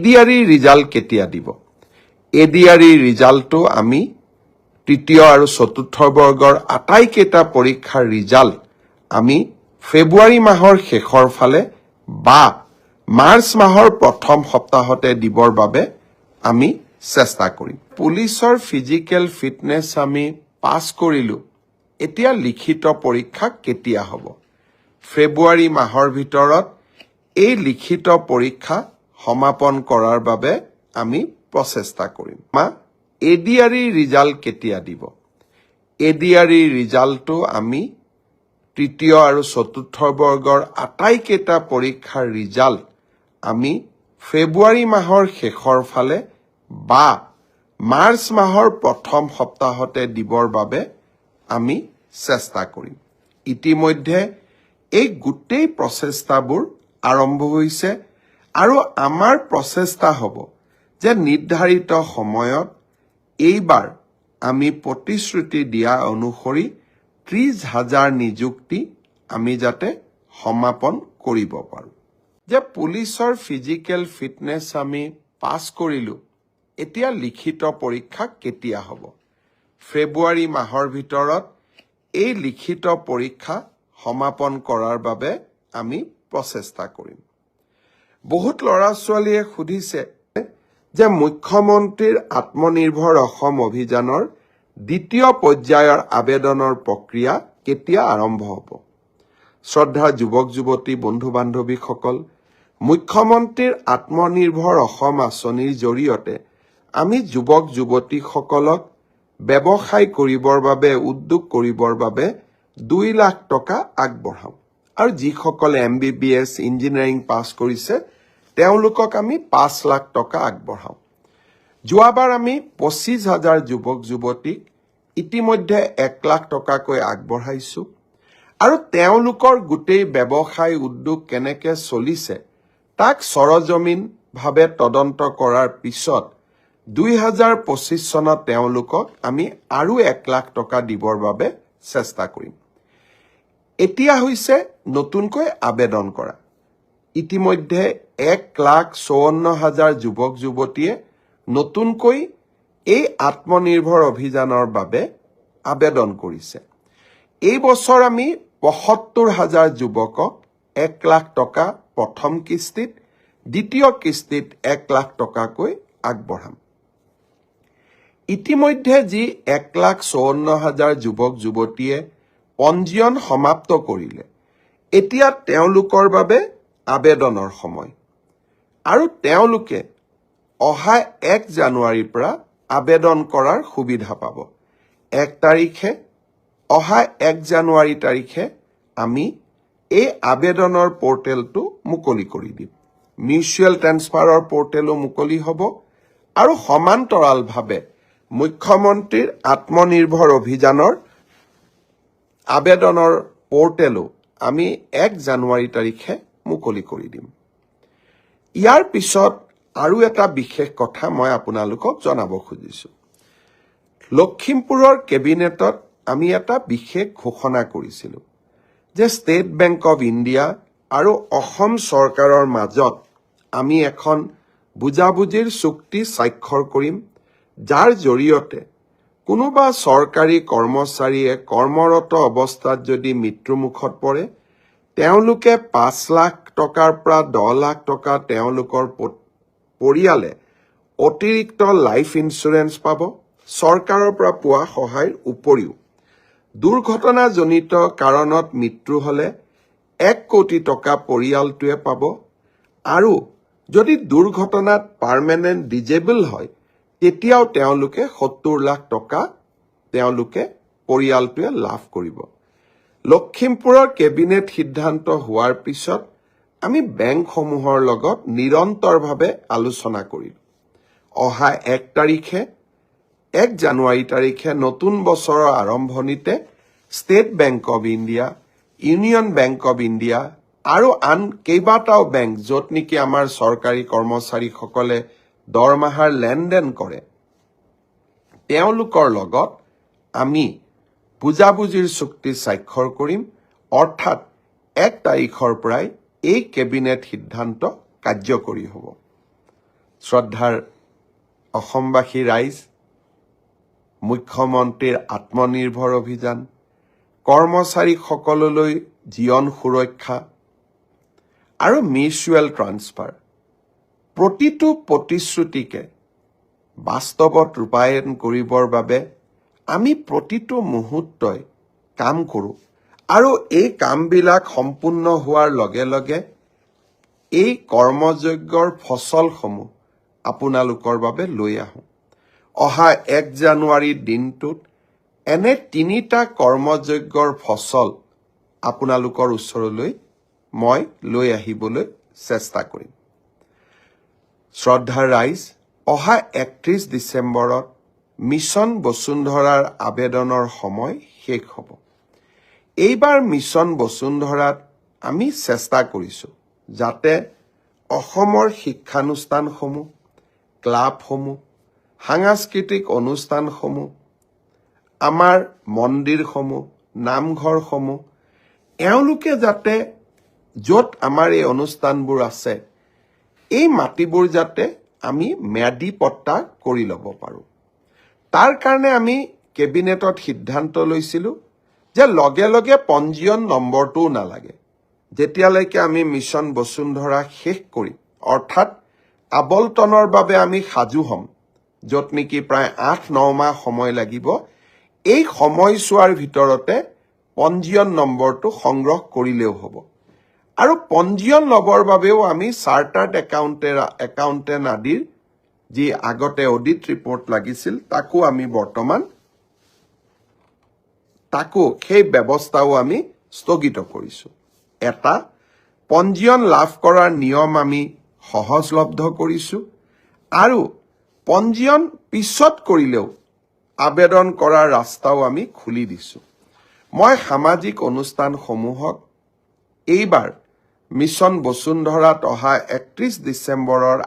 ADRE result কেতিয়া দিব ADRE ৰিজাল্টটো আমি তৃতীয় আৰু চতুৰ্থ বৰ্গৰ আটাইকেইটা পৰীক্ষাৰ ৰিজাল্ট আমি ফেব্ৰুৱাৰী মাহৰ শেষৰ ফালে বা মাৰ্চ মাহৰ প্ৰথম সপ্তাহতে দিবৰ বাবে আমি চেষ্টা কৰিম পুলিচৰ ফিজিক্যাল ফিটনেস আমি পাছ কৰিলো এতিয়া লিখিত পৰীক্ষা কেতিয়া হ'ব ফেব্ৰুৱাৰী মাহৰ ভিতৰত এই লিখিত পৰীক্ষা সমাপন কৰাৰ বাবে আমি প্ৰচেষ্টা কৰিম এডিআৰই ৰিজাল্ট কেতিয়া দিব এডিআৰই ৰিজাল্টটো আমি তৃতীয় আৰু চতুৰ্থ বৰ্গৰ আটাইকেইটা পৰীক্ষাৰ ৰিজাল্ট আমি ফেব্ৰুৱাৰী মাহৰ শেষৰ ফালে বা মাৰ্চ মাহৰ প্ৰথম সপ্তাহতে দিবৰ বাবে আমি চেষ্টা কৰিম ইতিমধ্যে এই গোটেই প্ৰচেষ্টাবোৰ আৰম্ভ হৈছে আৰু আমাৰ প্ৰচেষ্টা হ'ব যে নিৰ্ধাৰিত সময়ত এইবাৰ আমি প্ৰতিশ্ৰুতি দিয়া অনুসৰি 30,000 নিযুক্তি আমি যাতে সমাপন কৰিব পাৰো যে পুলিচৰ ফিজিক্যাল ফিটনেস আমি পাছ কৰিলো এতিয়া লিখিত পৰীক্ষা কেতিয়া হ'ব ফেব্ৰুৱাৰী মাহৰ ভিতৰত এই লিখিত পৰীক্ষা সমাপন কৰাৰ বাবে আমি প্ৰচেষ্টা কৰিম বহুত ল'ৰা ছোৱালীয়ে সুধিছে যে মুখ্যমন্ত্ৰীৰ আত্মনিৰ্ভৰ অসম অভিযানৰ দ্বিতীয় পৰ্যায়ৰ আবেদনৰ প্ৰক্ৰিয়া কেতিয়া আৰম্ভ হ'ব শ্ৰদ্ধা যুৱক যুৱতী বন্ধু বান্ধৱীসকল মুখ্যমন্ত্ৰীৰ আত্মনিৰ্ভৰ অসম আঁচনিৰ জৰিয়তে আমি যুৱক যুৱতীসকলক ব্যৱসায় কৰিবৰ বাবে উদ্যোগ কৰিবৰ বাবে 2 লাখ টকা আগবঢ়াম আৰু যিসকলে MBBS ইঞ্জিনিয়াৰিং পাছ কৰিছে তেওঁলোকক আমি 5 লাখ টকা আগবঢ়াম যোৱাবাৰ আমি 25,000 যুৱক যুৱতীক ইতিমধ্যে 1 লাখ টকাকৈ আগবঢ়াইছো আৰু তেওঁলোকৰ গোটেই ব্যৱসায় উদ্যোগ কেনেকৈ চলিছে তাক সৰজমিন ভাৱে তদন্ত কৰাৰ পিছত 2025 চনত তেওঁলোকক আমি আৰু 1 লাখ টকা দিবৰ বাবে চেষ্টা কৰিম এতিয়া হৈছে নতুনকৈ আবেদন কৰা ইতিমধ্যে 1,54,000 যুৱক যুৱতীয়ে নতুনকৈ এই আত্মনিৰ্ভৰ অভিযানৰ বাবে আবেদন কৰিছে এই বছৰ আমি 75,000 যুৱকক 1 লাখ টকা প্ৰথম কিস্তিত দ্বিতীয় কিস্তিত 1 লাখ টকাকৈ আগবঢ়াম ইতিমধ্যে যি 1,54,000 যুৱক যুৱতীয়ে পঞ্জীয়ন সমাপ্ত কৰিলে এতিয়া তেওঁলোকৰ বাবে আবেদনৰ সময় আৰু তেওঁলোকে অহা 1 জানুৱাৰীৰ পৰা আবেদন কৰাৰ সুবিধা পাব 1 তাৰিখে অহা 1 জানুৱাৰী তাৰিখে আমি এই আবেদনৰ পোৰ্টেলটো মুকলি কৰি দিম মিউচুৱেল ট্ৰান্সফাৰৰ পোৰ্টেলো মুকলি হ'ব আৰু সমান্তৰালভাৱে মুখ্যমন্ত্ৰীৰ আত্মনিৰ্ভৰ অভিযানৰ আবেদনৰ পোৰ্টেলো আমি 1 জানুৱাৰী তাৰিখে মুকলি কৰি দিম ইয়াৰ পিছত আৰু এটা বিশেষ কথা মই আপোনালোকক জনাব খুজিছো লখিমপুৰৰ কেবিনেটত আমি এটা বিশেষ ঘোষণা কৰিছিলো যে ষ্টেট বেংক অফ ইণ্ডিয়া আৰু অসম চৰকাৰৰ মাজত আমি এখন বুজাবুজিৰ চুক্তি স্বাক্ষৰ কৰিম যাৰ জৰিয়তে কোনোবা চৰকাৰী কৰ্মচাৰীয়ে কৰ্মৰত অৱস্থাত যদি মৃত্যুমুখত পৰে তেওঁলোকে 5 লাখ টকাৰ পৰা 10 লাখ টকা তেওঁলোকৰ পৰিয়ালে অতিৰিক্ত লাইফ ইন্সুৰেন্স পাব চৰকাৰৰ পৰা পোৱা সহায়ৰ উপৰিও দুৰ্ঘটনাজনিত কাৰণত মৃত্যু হলে 1 কোটি টকা পৰিয়ালটোৱে পাব আৰু যদি দুৰ্ঘটনাত পাৰ্মানেন্ট ডিজেবল হয় তেতিয়াও তেওঁলোকে 70 লাখ টকা তেওঁলোকে পৰিয়ালটোৱে লাভ কৰিব লখিমপুৰৰ কেবিনেট সিদ্ধান্ত হোৱাৰ পিছত আমি বেংকসমূহৰ লগত নিৰন্তৰভাৱে আলোচনা কৰিলো অহা 1 তাৰিখে 1 জানুৱাৰী তাৰিখে নতুন বছৰৰ আৰম্ভণিতে state bank of India union bank of India আৰু আন কেইবাটাও বেংক য'ত নেকি আমাৰ চৰকাৰী কৰ্মচাৰীসকলে দৰমহাৰ লেনদেন কৰে তেওঁলোকৰ লগত আমি বুজাবুজিৰ চুক্তি স্বাক্ষৰ কৰিম অৰ্থাৎ 1 তাৰিখৰ পৰাই এই কেবিনেট সিদ্ধান্ত কাৰ্যকৰী হ'ব শ্ৰদ্ধাৰ অসমবাসী ৰাইজ, মুখ্যমন্ত্ৰীৰ আত্মনিৰ্ভৰ অভিযান, কৰ্মচাৰীসকললৈ জীৱন সুৰক্ষা আৰু মিউচুৱেল ট্ৰান্সফাৰ, প্ৰতিটো প্ৰতিশ্ৰুতিকে বাস্তৱত ৰূপায়ণ কৰিবৰ বাবে আমি প্ৰতিটো মুহূৰ্তই কাম কৰোঁ আৰু এই কামবিলাক সম্পূৰ্ণ হোৱাৰ লগে লগে এই কৰ্মযজ্ঞৰ ফচলসমূহ আপোনালোকৰ বাবে লৈ আহোঁ। অহা 1 জানুৱাৰীৰ দিনটোত এনে 3টা কৰ্মযজ্ঞৰ ফচল আপোনালোকৰ ওচৰলৈ মই লৈ আহিবলৈ চেষ্টা কৰিম। শ্ৰদ্ধাৰ ৰাইজ, অহা 31 ডিচেম্বৰত মিছন বসুন্ধৰাৰ আবেদনৰ সময় শেষ হ'ব। এইবাৰ মিছন বসুন্ধৰাত আমি চেষ্টা কৰিছোঁ যাতে অসমৰ শিক্ষানুষ্ঠানসমূহ, ক্লাবসমূহ, সাংস্কৃতিক অনুষ্ঠানসমূহ, আমাৰ মন্দিৰসমূহ, নামঘৰসমূহ, এওঁলোকে যাতে য'ত আমাৰ এই অনুষ্ঠানবোৰ আছে, এই মাটিবোৰ যাতে আমি ম্যাদী পট্টা কৰি ল'ব পাৰোঁ। তাৰ কাৰণে আমি কেবিনেটত সিদ্ধান্ত লৈছিলোঁ যে লগে লগে পঞ্জীয়ন নম্বৰটোও নালাগে। যেতিয়ালৈকে আমি মিছন বসুন্ধৰা শেষ কৰিম, অৰ্থাৎ আবলটনৰ বাবে আমি সাজু হ'ম, য'ত নেকি প্ৰায় 8-9 মাহ সময় লাগিব, এই সময়ছোৱাৰ ভিতৰতে পঞ্জীয়ন নম্বৰটো সংগ্ৰহ কৰিলেও হ'ব। আৰু পঞ্জীয়ন ল'বৰ বাবেও আমি চাৰ্টাৰ্ড একাউণ্টেণ্ট আদিৰ যি আগতে অডিট ৰিপৰ্ট লাগিছিল, সেই ব্যৱস্থাও আমি স্থগিত কৰিছোঁ। এটা, পঞ্জীয়ন লাভ কৰাৰ নিয়ম আমি সহজলব্ধ কৰিছোঁ আৰু পঞ্জীয়ন পিছত কৰিলেও আবেদন কৰাৰ ৰাস্তাও আমি খুলি দিছোঁ। মই সামাজিক অনুষ্ঠানসমূহক এইবাৰ মিছন বসুন্ধৰাত অহা 31 ডিচেম্বৰৰ